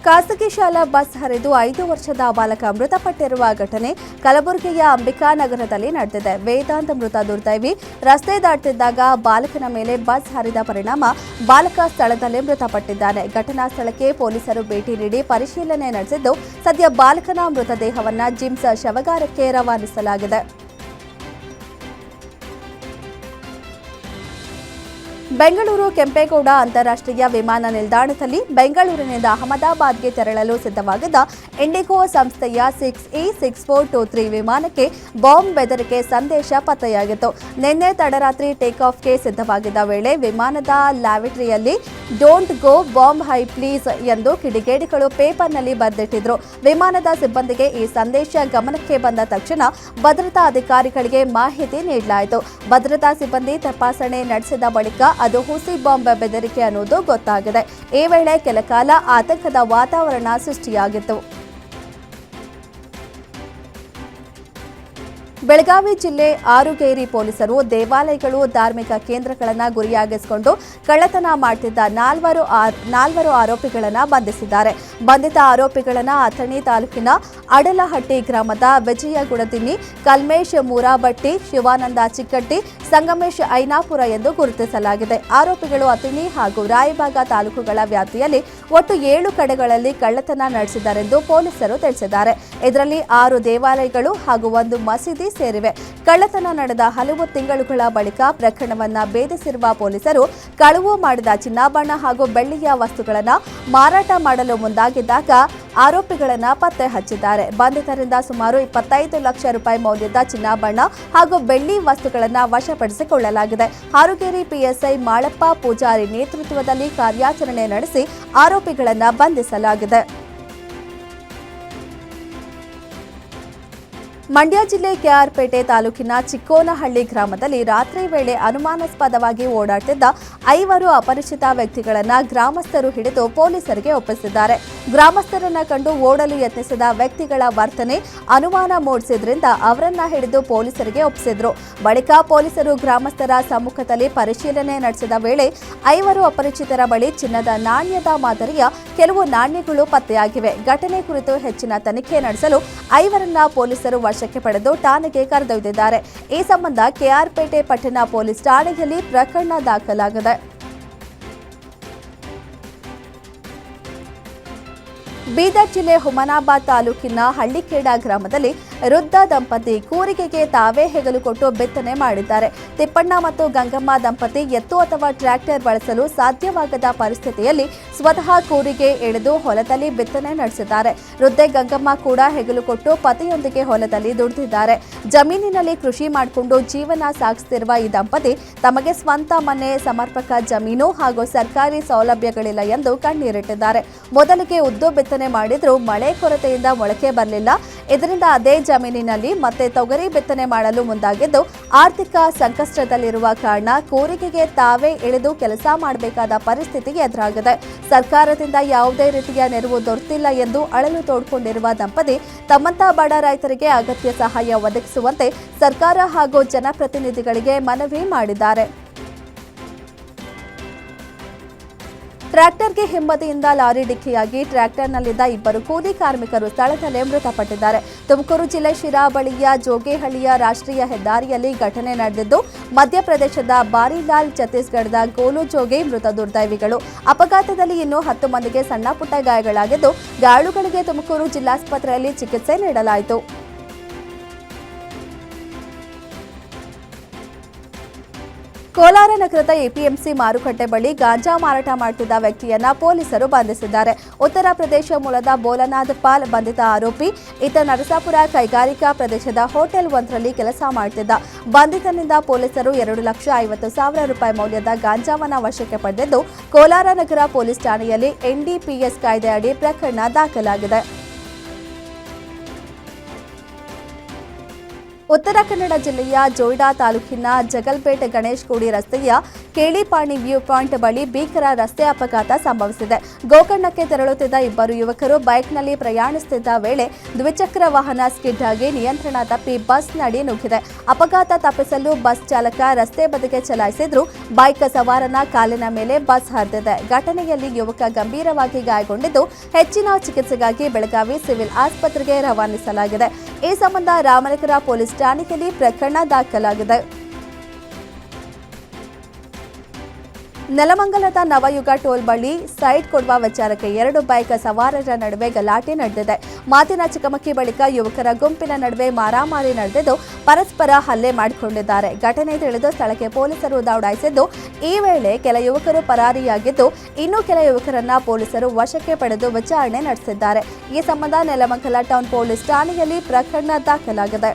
Speaker 1: ಖಾಸಗಿ ಶಾಲಾ ಬಸ್ ಹರಿದು 5 ವರ್ಷದ ಬಾಲಕ ಮೃತಪಟ್ಟಿರುವ ಘಟನೆ ಕಲಬುರಗಿಯ ಅಂಬಿಕಾ ನಗರದಲ್ಲಿ ನಡೆದಿದೆ. ವೇದಾಂತ ಮೃತ ದುರ್ದೈವಿ. ರಸ್ತೆ ದಾಟುತ್ತಿದ್ದಾಗ ಬಾಲಕನ ಮೇಲೆ ಬಸ್ ಹರಿದ ಪರಿಣಾಮ ಬಾಲಕ ಸ್ಥಳದಲ್ಲೇ ಮೃತಪಟ್ಟಿದ್ದಾನೆ. ಘಟನಾ ಸ್ಥಳಕ್ಕೆ ಪೊಲೀಸರು ಭೇಟಿ ನೀಡಿ ಪರಿಶೀಲನೆ ನಡೆಸಿದ್ದು ಸದ್ಯ ಬಾಲಕನ ಮೃತದೇಹವನ್ನು ಜಿಮ್ಸ್ ಶವಗಾರಕ್ಕೆ ರವಾನಿಸಲಾಗಿದೆ. ಬೆಂಗಳೂರು ಕೆಂಪೇಗೌಡ ಅಂತಾರಾಷ್ಟ್ರೀಯ ವಿಮಾನ ನಿಲ್ದಾಣದಲ್ಲಿ ಬೆಂಗಳೂರಿನಿಂದ ಅಹಮದಾಬಾದ್ಗೆ ತೆರಳಲು ಸಿದ್ಧವಾಗಿದ್ದ ಇಂಡಿಗೋ ಸಂಸ್ಥೆಯ 6E6423 ವಿಮಾನಕ್ಕೆ ಬಾಂಬ್ ಬೆದರಿಕೆ ಸಂದೇಶ ಪತ್ತೆಯಾಗಿತ್ತು. ನಿನ್ನೆ ತಡರಾತ್ರಿ ಟೇಕ್ ಆಫ್ಗೆ ಸಿದ್ಧವಾಗಿದ್ದ ವೇಳೆ ವಿಮಾನದ ಲ್ಯಾವೆಟರಿಯಲ್ಲಿ ಡೋಂಟ್ ಗೋ ಬಾಂಬ್ ಹೈ ಪ್ಲೀಸ್ ಎಂದು ಕಿಡಿಗೇಡಿಗಳು ಪೇಪರ್ನಲ್ಲಿ ಬರೆದಿಟ್ಟಿದ್ರು. ವಿಮಾನದ ಸಿಬ್ಬಂದಿಗೆ ಈ ಸಂದೇಶ ಗಮನಕ್ಕೆ ಬಂದ ತಕ್ಷಣ ಭದ್ರತಾ ಅಧಿಕಾರಿಗಳಿಗೆ ಮಾಹಿತಿ ನೀಡಲಾಯಿತು. ಭದ್ರತಾ ಸಿಬ್ಬಂದಿ ತಪಾಸಣೆ ನಡೆಸಿದ ಬಳಿಕ ಅದು ಹುಸಿ ಬಾಂಬ್ ಬೆದರಿಕೆ ಅನ್ನೋದು ಗೊತ್ತಾಗಿದೆ. ಈ ವೇಳೆ ಕೆಲಕಾಲ ಆತಂಕದ ವಾತಾವರಣ ಸೃಷ್ಟಿಯಾಗಿತ್ತು. ಬೆಳಗಾವಿ ಜಿಲ್ಲೆ ಆರುಗೇರಿ ಪೊಲೀಸರು ದೇವಾಲಯಗಳು, ಧಾರ್ಮಿಕ ಕೇಂದ್ರಗಳನ್ನು ಗುರಿಯಾಗಿಸಿಕೊಂಡು ಕಳ್ಳತನ ಮಾಡುತ್ತಿದ್ದ 4 ಆರೋಪಿಗಳನ್ನು ಬಂಧಿಸಿದ್ದಾರೆ. ಬಂಧಿತ ಆರೋಪಿಗಳನ್ನು ಅಥಣಿ ತಾಲೂಕಿನ ಅಡಲಹಟ್ಟಿ ಗ್ರಾಮದ ವಿಜಯಗುಡದಿನ್ನಿ, ಕಲ್ಮೇಶ್ ಮೂರಾಬಟ್ಟಿ, ಶಿವಾನಂದ ಚಿಕ್ಕಟ್ಟಿ, ಸಂಗಮೇಶ್ ಐನಾಪುರ ಎಂದು ಗುರುತಿಸಲಾಗಿದೆ. ಆರೋಪಿಗಳು ಅಥಣಿ ಹಾಗೂ ರಾಯಬಾಗ ತಾಲೂಕುಗಳ ವ್ಯಾಪ್ತಿಯಲ್ಲಿ ಒಟ್ಟು 7 ಕಡೆಗಳಲ್ಲಿ ಕಳ್ಳತನ ನಡೆಸಿದ್ದಾರೆಂದು ಪೊಲೀಸರು ತಿಳಿಸಿದ್ದಾರೆ. ಇದರಲ್ಲಿ 6 ದೇವಾಲಯಗಳು ಹಾಗೂ 1 ಮಸೀದಿ ಸೇರಿವೆ. ಕಳ್ಳತನ ನಡೆದ ಹಲವು ತಿಂಗಳುಗಳ ಬಳಿಕ ಪ್ರಕರಣವನ್ನ ಭೇದಿಸಿರುವ ಪೊಲೀಸರು ಕಳವು ಮಾಡಿದ ಚಿನ್ನಾಭರಣ ಹಾಗೂ ಬೆಳ್ಳಿಯ ವಸ್ತುಗಳನ್ನು ಮಾರಾಟ ಮಾಡಲು ಮುಂದಾಗಿದ್ದಾಗ ಆರೋಪಿಗಳನ್ನು ಪತ್ತೆ ಹಚ್ಚಿದ್ದಾರೆ. ಬಂಧಿತರಿಂದ ಸುಮಾರು 25 ಲಕ್ಷ ರೂಪಾಯಿ ಮೌಲ್ಯದ ಚಿನ್ನಾಭರಣ ಹಾಗೂ ಬೆಳ್ಳಿ ವಸ್ತುಗಳನ್ನು ವಶಪಡಿಸಿಕೊಳ್ಳಲಾಗಿದೆ. ಹಾರುಗೇರಿ ಪಿಎಸ್ಐ ಮಾಳಪ್ಪ ಪೂಜಾರಿ ನೇತೃತ್ವದಲ್ಲಿ ಕಾರ್ಯಾಚರಣೆ ನಡೆಸಿ ಆರೋಪಿಗಳನ್ನು ಬಂಧಿಸಲಾಗಿದೆ. ಮಂಡ್ಯ ಜಿಲ್ಲೆ ಕೆಆರ್ಪೇಟೆ ತಾಲೂಕಿನ ಚಿಕ್ಕೋನಹಳ್ಳಿ ಗ್ರಾಮದಲ್ಲಿ ರಾತ್ರಿ ವೇಳೆ ಅನುಮಾನಾಸ್ಪದವಾಗಿ ಓಡಾಡ್ತಿದ್ದ 5 ಅಪರಿಚಿತ ವ್ಯಕ್ತಿಗಳನ್ನು ಗ್ರಾಮಸ್ಥರು ಹಿಡಿದು ಪೊಲೀಸರಿಗೆ ಒಪ್ಪಿಸಿದ್ದಾರೆ. ಗ್ರಾಮಸ್ಥರನ್ನ ಕಂಡು ಓಡಲು ಯತ್ನಿಸಿದ ವ್ಯಕ್ತಿಗಳ ವರ್ತನೆ ಅನುಮಾನ ಮೂಡಿಸಿದ್ರಿಂದ ಅವರನ್ನ ಹಿಡಿದು ಪೊಲೀಸರಿಗೆ ಒಪ್ಪಿಸಿದ್ರು. ಬಳಿಕ ಪೊಲೀಸರು ಗ್ರಾಮಸ್ಥರ ಸಮ್ಮುಖದಲ್ಲಿ ಪರಿಶೀಲನೆ ನಡೆಸಿದ ವೇಳೆ 5 ಅಪರಿಚಿತರ ಬಳಿ ಚಿನ್ನದ ನಾಣ್ಯದ ಮಾದರಿಯ ಕೆಲವು ನಾಣ್ಯಗಳು ಪತ್ತೆಯಾಗಿವೆ. ಘಟನೆ ಕುರಿತು ಹೆಚ್ಚಿನ ತನಿಖೆ ನಡೆಸಲು 5ರನ್ನ ಪೊಲೀಸರು ವಶಕ್ಕೆ ಪಡೆದು ಠಾಣೆಗೆ ಕರೆದೊಯ್ದಿದ್ದಾರೆ. ಈ ಸಂಬಂಧ ಕೆಆರ್ಪೇಟೆ ಪಟ್ಟಣ ಪೊಲೀಸ್ ಠಾಣೆಯಲ್ಲಿ ಪ್ರಕರಣ ದಾಖಲಾಗಿದೆ. ಬೀದರ್ ಜಿಲ್ಲೆ ಹುಮನಾಬಾದ್ ತಾಲೂಕಿನ ಹಳ್ಳಿಕೇಡ ಗ್ರಾಮದಲ್ಲಿ ವೃದ್ಧ ದಂಪತಿ ಕೂರಿಗೆಗೆ ತಾವೇ ಹೆಗಲು ಕೊಟ್ಟು ಬಿತ್ತನೆ ಮಾಡಿದ್ದಾರೆ. ತಿಪ್ಪಣ್ಣ ಮತ್ತು ಗಂಗಮ್ಮ ದಂಪತಿ ಎತ್ತು ಅಥವಾ ಟ್ರ್ಯಾಕ್ಟರ್ ಬಳಸಲು ಸಾಧ್ಯವಾಗದ ಪರಿಸ್ಥಿತಿಯಲ್ಲಿ ಸ್ವತಃ ಕೂರಿಗೆ ಎಳೆದು ಹೊಲದಲ್ಲಿ ಬಿತ್ತನೆ ನಡೆಸಿದ್ದಾರೆ. ವೃದ್ಧೆ ಗಂಗಮ್ಮ ಕೂಡ ಹೆಗಲು ಕೊಟ್ಟು ಪತಿಯೊಂದಿಗೆ ಹೊಲದಲ್ಲಿ ದುಡಿದಿದ್ದಾರೆ. ಜಮೀನಿನಲ್ಲಿ ಕೃಷಿ ಮಾಡಿಕೊಂಡು ಜೀವನ ಸಾಗಿಸುತ್ತಿರುವ ಈ ದಂಪತಿ ತಮಗೆ ಸ್ವಂತ ಮನೆ, ಸಮರ್ಪಕ ಜಮೀನು ಹಾಗೂ ಸರ್ಕಾರಿ ಸೌಲಭ್ಯಗಳಿಲ್ಲ ಎಂದು ಕಣ್ಣೀರಿಟ್ಟಿದ್ದಾರೆ. ಮೊದಲಿಗೆ ಉದ್ದು ಬಿತ್ತನೆ ಮಾಡಿದ್ರೂ ಮಳೆ ಕೊರತೆಯಿಂದ ಮೊಳಕೆ ಬರಲಿಲ್ಲ. ಇದರಿಂದ ಅದೇ ಜಮೀನಿನಲ್ಲಿ ಮತ್ತೆ ತೊಗರಿ ಬಿತ್ತನೆ ಮಾಡಲು ಮುಂದಾಗಿದ್ದು ಆರ್ಥಿಕ ಸಂಕಷ್ಟದಲ್ಲಿರುವ ಕಾರಣ ಕೂರಿಗೆಗೆ ತಾವೇ ಇಳಿದು ಕೆಲಸ ಮಾಡಬೇಕಾದ ಪರಿಸ್ಥಿತಿ ಎದುರಾಗಿದೆ. ಸರ್ಕಾರದಿಂದ ಯಾವುದೇ ರೀತಿಯ ನೆರವು ದೊರೆತಿಲ್ಲ ಎಂದು ಅಳಲು ತೋಡಿಕೊಂಡಿರುವ ದಂಪತಿ ತಮ್ಮಂತ ಬಡ ರೈತರಿಗೆ ಅಗತ್ಯ ಸಹಾಯ ಒದಗಿಸುವಂತೆ ಸರ್ಕಾರ ಹಾಗೂ ಜನಪ್ರತಿನಿಧಿಗಳಿಗೆ ಮನವಿ ಮಾಡಿದ್ದಾರೆ. ಟ್ರ್ಯಾಕ್ಟರ್ಗೆ ಹಿಂಬದಿಯಿಂದ ಲಾರಿ ಡಿಕ್ಕಿಯಾಗಿ ಟ್ರ್ಯಾಕ್ಟರ್ನಲ್ಲಿದ್ದ 2 ಕೂಲಿ ಕಾರ್ಮಿಕರು ಸ್ಥಳದಲ್ಲೇ ಮೃತಪಟ್ಟಿದ್ದಾರೆ. ತುಮಕೂರು ಜಿಲ್ಲೆ ಶಿರಾ ಬಳಿಯ ಜೋಗೇಹಳ್ಳಿಯ ರಾಷ್ಟ್ರೀಯ ಹೆದ್ದಾರಿಯಲ್ಲಿ ಘಟನೆ ನಡೆದಿದ್ದು ಮಧ್ಯಪ್ರದೇಶದ ಬಾರಿಲಾಲ್, ಛತ್ತೀಸ್ಗಢದ ಗೋಲು ಜೋಗಿ ಮೃತ ದುರ್ದೈವಿಗಳು. ಅಪಘಾತದಲ್ಲಿ ಇನ್ನೂ 10 ಮಂದಿಗೆ ಸಣ್ಣ ಪುಟ್ಟ ಗಾಯಗಳಾಗಿದ್ದು ಗಾಯಾಳುಗಳಿಗೆ ತುಮಕೂರು ಜಿಲ್ಲಾಸ್ಪತ್ರೆಯಲ್ಲಿ ಚಿಕಿತ್ಸೆ ನೀಡಲಾಯಿತು. ಕೋಲಾರ ನಗರದ ಎಪಿಎಂಸಿ ಮಾರುಕಟ್ಟೆ ಬಳಿ ಗಾಂಜಾ ಮಾರಾಟ ಮಾಡುತ್ತಿದ್ದ ವ್ಯಕ್ತಿಯನ್ನ ಪೊಲೀಸರು ಬಂಧಿಸಿದ್ದಾರೆ. ಉತ್ತರ ಪ್ರದೇಶ ಮೂಲದ ಬೋಲನಾಥ್ ಪಾಲ್ ಬಂಧಿತ ಆರೋಪಿ. ಈತ ನರಸಾಪುರ ಕೈಗಾರಿಕಾ ಪ್ರದೇಶದ ಹೋಟೆಲ್ ಒಂದರಲ್ಲಿ ಕೆಲಸ ಮಾಡುತ್ತಿದ್ದ. ಬಂಧಿತನಿಂದ ಪೊಲೀಸರು 2,50,000 ರೂಪಾಯಿ ಮೌಲ್ಯದ ಗಾಂಜಾವನ್ನ ವಶಕ್ಕೆ ಪಡೆದಿದ್ದು ಕೋಲಾರ ನಗರ ಪೊಲೀಸ್ ಠಾಣೆಯಲ್ಲಿ ಎನ್ಡಿಪಿಎಸ್ ಕಾಯ್ದೆಯಡಿ ಪ್ರಕರಣ ದಾಖಲಾಗಿದೆ. ಉತ್ತರ ಕನ್ನಡ ಜಿಲ್ಲೆಯ ಜೋಯಿಡಾ ತಾಲೂಕಿನ ಜಗಲ್ಪೇಟ್ ಗಣೇಶ್ ಗುಡಿ ರಸ್ತೆಯ ಕೇಳಿಪಾಣಿ ವ್ಯೂ ಪಾಯಿಂಟ್ ಬಳಿ ಭೀಕರ ರಸ್ತೆ ಅಪಘಾತ ಸಂಭವಿಸಿದೆ. ಗೋಕರ್ಣಕ್ಕೆ ತೆರಳುತ್ತಿದ್ದ 2 ಯುವಕರು ಬೈಕ್ನಲ್ಲಿ ಪ್ರಯಾಣಿಸುತ್ತಿದ್ದ ವೇಳೆ ದ್ವಿಚಕ್ರ ವಾಹನ ಸ್ಕಿಡ್ ಆಗಿ ನಿಯಂತ್ರಣ ತಪ್ಪಿ ಬಸ್ ನಡಿ ನುಗ್ಗಿದೆ. ಅಪಘಾತ ತಪ್ಪಿಸಲು ಬಸ್ ಚಾಲಕ ರಸ್ತೆ ಬದಿಗೆ ಚಲಾಯಿಸಿದ್ರು ಬೈಕ್ ಸವಾರನ ಕಾಲಿನ ಮೇಲೆ ಬಸ್ ಹರಿದಿದೆ. ಘಟನೆಯಲ್ಲಿ ಯುವಕ ಗಂಭೀರವಾಗಿ ಗಾಯಗೊಂಡಿದ್ದು ಹೆಚ್ಚಿನ ಚಿಕಿತ್ಸೆಗಾಗಿ ಬೆಳಗಾವಿ ಸಿವಿಲ್ ಆಸ್ಪತ್ರೆಗೆ ರವಾನಿಸಲಾಗಿದೆ. ಈ ಸಂಬಂಧ ರಾಮನಗರ ಪೊಲೀಸ್ ಠಾಣೆಯಲ್ಲಿ ಪ್ರಕರಣ ದಾಖಲಾಗಿದೆ. ನೆಲಮಂಗಲದ ನವಯುಗ ಟೋಲ್ ಬಳಿ ಸೈಡ್ ಕೊಡುವ ವಿಚಾರಕ್ಕೆ 2 ಬೈಕ್ ಸವಾರರ ನಡುವೆ ಗಲಾಟೆ ನಡೆದಿದೆ. ಮಾತಿನ ಚಕಮಕಿ ಬಳಿಕ ಯುವಕರ ಗುಂಪಿನ ನಡುವೆ ಮಾರಾಮಾರಿ ನಡೆದಿದ್ದು ಪರಸ್ಪರ ಹಲ್ಲೆ ಮಾಡಿಕೊಂಡಿದ್ದಾರೆ. ಘಟನೆ ತಿಳಿದು ಸ್ಥಳಕ್ಕೆ ಪೊಲೀಸರು ದೌಡಾಯಿಸಿದ್ದು ಈ ವೇಳೆ ಕೆಲ ಯುವಕರು ಪರಾರಿಯಾಗಿದ್ದು ಇನ್ನು ಕೆಲ ಯುವಕರನ್ನ ಪೊಲೀಸರು ವಶಕ್ಕೆ ಪಡೆದು ವಿಚಾರಣೆ ನಡೆಸಿದ್ದಾರೆ. ಈ ಸಂಬಂಧ ನೆಲಮಂಗಲ ಟೌನ್ ಪೊಲೀಸ್ ಠಾಣೆಯಲ್ಲಿ ಪ್ರಕರಣ ದಾಖಲಾಗಿದೆ.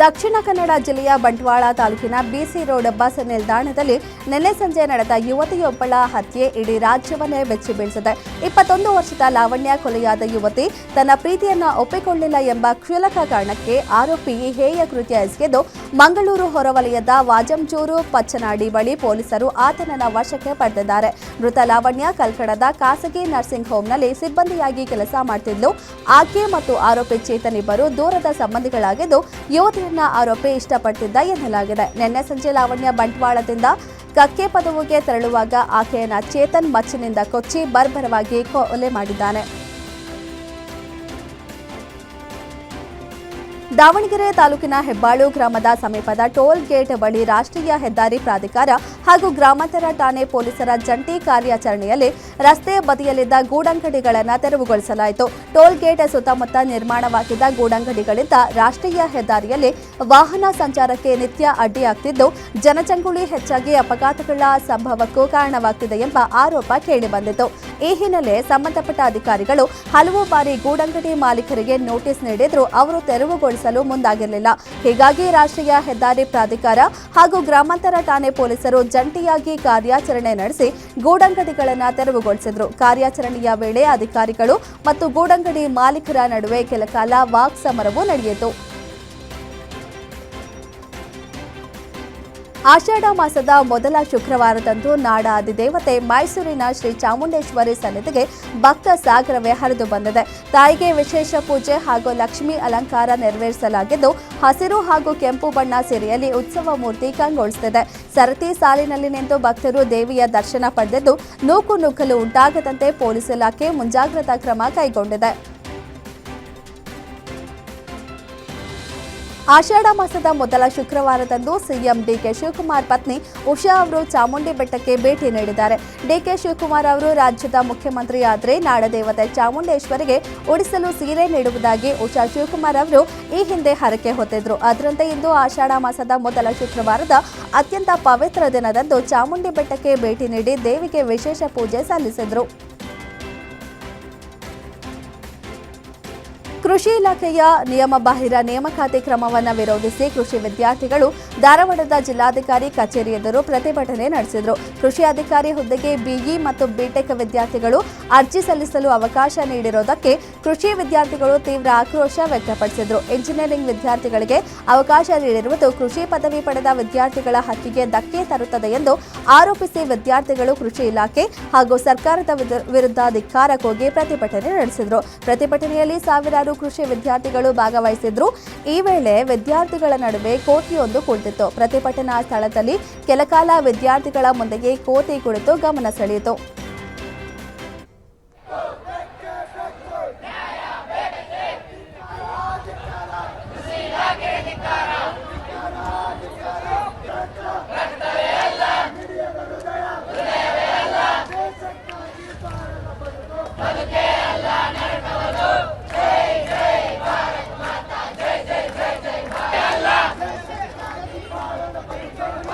Speaker 1: ದಕ್ಷಿಣ ಕನ್ನಡ ಜಿಲ್ಲೆಯ ಬಂಟ್ವಾಳ ತಾಲೂಕಿನ ಬಿಸಿ ರೋಡ್ ಬಸ್ ನಿಲ್ದಾಣದಲ್ಲಿ ನಿನ್ನೆ ಸಂಜೆ ನಡೆದ ಯುವತಿಯೊಬ್ಬಳ ಹತ್ಯೆ ಇಡೀ ರಾಜ್ಯವನ್ನೇ ಬೆಚ್ಚಿ ಬೀಳಿಸಿದೆ. 21 ವರ್ಷದ ಲಾವಣ್ಯ ಕೊಲೆಯಾದ ಯುವತಿ ತನ್ನ ಪ್ರೀತಿಯನ್ನ ಒಪ್ಪಿಕೊಳ್ಳಿಲ್ಲ ಎಂಬ ಕ್ಷುಲ್ಲಕ ಕಾರಣಕ್ಕೆ ಆರೋಪಿ ಈ ಹೇಯ ಕೃತ್ಯ ಎಸಗಿದ್ದು ಮಂಗಳೂರು ಹೊರವಲಯದ ವಾಜಂಜೂರು ಪಚ್ಚನಾಡಿ ಬಳಿ ಪೊಲೀಸರು ಆತನನ್ನ ವಶಕ್ಕೆ ಪಡೆದಿದ್ದಾರೆ. ಮೃತ ಲಾವಣ್ಯ ಕಲ್ಕಡದ ಖಾಸಗಿ ನರ್ಸಿಂಗ್ ಹೋಂನಲ್ಲಿ ಸಿಬ್ಬಂದಿಯಾಗಿ ಕೆಲಸ ಮಾಡುತ್ತಿದ್ದು ಆಕೆ ಮತ್ತು ಆರೋಪಿ ಚೇತನ್ ಇಬ್ಬರು ದೂರದ ಸಂಬಂಧಿಗಳಾಗಿದ್ದು ಯುವತಿಯನ್ನ ಆರೋಪಿ ಇಷ್ಟಪಟ್ಟಿದ್ದ ಎನ್ನಲಾಗಿದೆ. ನಿನ್ನೆ ಸಂಜೆ ಲಾವಣ್ಯ ಬಂಟ್ವಾಳದಿಂದ ಕಕ್ಕೆ ಪದವಿಗೆ ತೆರಳುವಾಗ ಆಕೆಯನ್ನ ಚೇತನ್ ಮಚ್ಚಿನಿಂದ ಕೊಚ್ಚಿ ಬರ್ಬರವಾಗಿ ಕೊಲೆ ಮಾಡಿದ್ದಾನೆ. ದಾವಣಗೆರೆ ತಾಲೂಕಿನ ಹೆಬ್ಬಾಳು ಗ್ರಾಮದ ಸಮೀಪದ ಟೋಲ್ ಗೇಟ್ ಬಳಿ ರಾಷ್ಟ್ರೀಯ ಹೆದ್ದಾರಿ ಪ್ರಾಧಿಕಾರ ಹಾಗೂ ಗ್ರಾಮಾಂತರ ಠಾಣೆ ಪೊಲೀಸರ ಜಂಟಿ ಕಾರ್ಯಾಚರಣೆಯಲ್ಲಿ ರಸ್ತೆಯ ಬದಿಯಲ್ಲಿದ್ದ ಗೂಡಂಗಡಿಗಳನ್ನು ತೆರವುಗೊಳಿಸಲಾಯಿತು. ಟೋಲ್ ಗೇಟ್ ಸುತ್ತಮುತ್ತ ನಿರ್ಮಾಣವಾಗಿದ್ದ ಗೂಡಂಗಡಿಗಳಿಂದ ರಾಷ್ಟ್ರೀಯ ಹೆದ್ದಾರಿಯಲ್ಲಿ ವಾಹನ ಸಂಚಾರಕ್ಕೆ ನಿತ್ಯ ಅಡ್ಡಿಯಾಗ್ತಿದ್ದು ಜನಜಂಗುಳಿ ಹೆಚ್ಚಾಗಿ ಅಪಘಾತಗಳ ಸಂಭವಕ್ಕೂ ಕಾರಣವಾಗ್ತಿದೆ ಎಂಬ ಆರೋಪ ಕೇಳಿಬಂದಿತು. ಈ ಹಿನ್ನೆಲೆ ಸಂಬಂಧಪಟ್ಟ ಅಧಿಕಾರಿಗಳು ಹಲವು ಬಾರಿ ಗೂಡಂಗಡಿ ಮಾಲೀಕರಿಗೆ ನೋಟಿಸ್ ನೀಡಿದ್ರೂ ಅವರು ತೆರವುಗೊಳಿಸಲು ಮುಂದಾಗಿರಲಿಲ್ಲ. ಹೀಗಾಗಿ ರಾಷ್ಟ್ರೀಯ ಹೆದ್ದಾರಿ ಪ್ರಾಧಿಕಾರ ಹಾಗೂ ಗ್ರಾಮಾಂತರ ಠಾಣೆ ಪೊಲೀಸರು ಜಂಟಿಯಾಗಿ ಕಾರ್ಯಾಚರಣೆ ನಡೆಸಿ ಗೂಡಂಗಡಿಗಳನ್ನು ತೆರವುಗೊಳಿಸಿದ್ರು. ಕಾರ್ಯಾಚರಣೆಯ ವೇಳೆ ಅಧಿಕಾರಿಗಳು ಮತ್ತು ಗೂಡಂಗಡಿ ಮಾಲೀಕರ ನಡುವೆ ಕೆಲಕಾಲ ವಾಕ್ಸಮರವೂ ನಡೆಯಿತು. ಆಷಾಢ ಮಾಸದ ಮೊದಲ ಶುಕ್ರವಾರದಂದು ನಾಡ ಅಧಿದೇವತೆ ಮೈಸೂರಿನ ಶ್ರೀ ಚಾಮುಂಡೇಶ್ವರಿ ಸನ್ನಿಧಿಗೆ ಭಕ್ತ ಸಾಗರವೇ ಹರಿದು ಬಂದಿದೆ. ತಾಯಿಗೆ ವಿಶೇಷ ಪೂಜೆ ಹಾಗೂ ಲಕ್ಷ್ಮೀ ಅಲಂಕಾರ ನೆರವೇರಿಸಲಾಗಿದ್ದು ಹಸಿರು ಹಾಗೂ ಕೆಂಪು ಬಣ್ಣ ಸೀರೆಯಲ್ಲಿ ಉತ್ಸವ ಮೂರ್ತಿ ಕಂಗೊಳಿಸುತ್ತಿದೆ. ಸರತಿ ಸಾಲಿನಲ್ಲಿ ನಿಂತು ಭಕ್ತರು ದೇವಿಯ ದರ್ಶನ ಪಡೆದಿದ್ದು ನೂಕು ನುಗ್ಗಲು ಉಂಟಾಗದಂತೆ ಪೊಲೀಸ್ ಇಲಾಖೆ ಮುಂಜಾಗ್ರತಾ ಕ್ರಮ ಕೈಗೊಂಡಿದೆ. ಆಷಾಢ ಮಾಸದ ಮೊದಲ ಶುಕ್ರವಾರದಂದು ಸಿಎಂ ಡಿಕೆ ಶಿವಕುಮಾರ್ ಪತ್ನಿ ಉಷಾ ಅವರು ಚಾಮುಂಡಿ ಬೆಟ್ಟಕ್ಕೆ ಭೇಟಿ ನೀಡಿದ್ದಾರೆ. ಡಿಕೆ ಶಿವಕುಮಾರ್ ಅವರು ರಾಜ್ಯದ ಮುಖ್ಯಮಂತ್ರಿಯಾದರೆ ನಾಡದೇವತೆ ಚಾಮುಂಡೇಶ್ವರಿಗೆ ಉಡಿಸಲು ಸೀರೆ ನೀಡುವುದಾಗಿ ಉಷಾ ಶಿವಕುಮಾರ್ ಅವರು ಈ ಹಿಂದೆ ಹರಕೆ ಹೊತ್ತಿದ್ರು. ಅದರಂತೆ ಇಂದು ಆಷಾಢ ಮಾಸದ ಮೊದಲ ಶುಕ್ರವಾರದ ಅತ್ಯಂತ ಪವಿತ್ರ ದಿನದಂದು ಚಾಮುಂಡಿ ಬೆಟ್ಟಕ್ಕೆ ಭೇಟಿ ನೀಡಿ ದೇವಿಗೆ ವಿಶೇಷ ಪೂಜೆ ಸಲ್ಲಿಸಿದರು. ಕೃಷಿ ಇಲಾಖೆಯ ನಿಯಮಬಾಹಿರ ನೇಮಕಾತಿ ಕ್ರಮವನ್ನು ವಿರೋಧಿಸಿ ಕೃಷಿ ವಿದ್ಯಾರ್ಥಿಗಳು ಧಾರವಾಡದ ಜಿಲ್ಲಾಧಿಕಾರಿ ಕಚೇರಿ ಎದುರು ಪ್ರತಿಭಟನೆ ನಡೆಸಿದರು. ಕೃಷಿ ಅಧಿಕಾರಿ ಹುದ್ದೆಗೆ ಬಿಇ ಮತ್ತು ಬಿಟೆಕ್ ವಿದ್ಯಾರ್ಥಿಗಳು ಅರ್ಜಿ ಸಲ್ಲಿಸಲು ಅವಕಾಶ ನೀಡಿರುವುದಕ್ಕೆ ಕೃಷಿ ವಿದ್ಯಾರ್ಥಿಗಳು ತೀವ್ರ ಆಕ್ರೋಶ ವ್ಯಕ್ತಪಡಿಸಿದರು. ಇಂಜಿನಿಯರಿಂಗ್ ವಿದ್ಯಾರ್ಥಿಗಳಿಗೆ ಅವಕಾಶ ನೀಡಿರುವುದು ಕೃಷಿ ಪದವಿ ಪಡೆದ ವಿದ್ಯಾರ್ಥಿಗಳ ಹಕ್ಕಿಗೆ ಧಕ್ಕೆ ತರುತ್ತದೆ ಎಂದು ಆರೋಪಿಸಿ ವಿದ್ಯಾರ್ಥಿಗಳು ಕೃಷಿ ಇಲಾಖೆ ಹಾಗೂ ಸರ್ಕಾರದ ವಿರುದ್ಧ ಧಿಕ್ಕಾರ ಕೂಗಿ ಪ್ರತಿಭಟನೆ ನಡೆಸಿದರು. ಪ್ರತಿಭಟನೆಯಲ್ಲಿ ಸಾವಿರಾರು ಕೃಷಿ ವಿದ್ಯಾರ್ಥಿಗಳು ಭಾಗವಹಿಸಿದ್ರು. ಈ ವೇಳೆ ವಿದ್ಯಾರ್ಥಿಗಳ ನಡುವೆ ಕೋತಿಯೊಂದು ಕುಳಿತಿತ್ತು. ಪ್ರತಿಭಟನಾ ಸ್ಥಳದಲ್ಲಿ ಕೆಲಕಾಲ ವಿದ್ಯಾರ್ಥಿಗಳ ಮುಂದೆಯೇ ಕೋತಿ ಕುಳಿತು ಗಮನ ಸೆಳೆಯಿತು.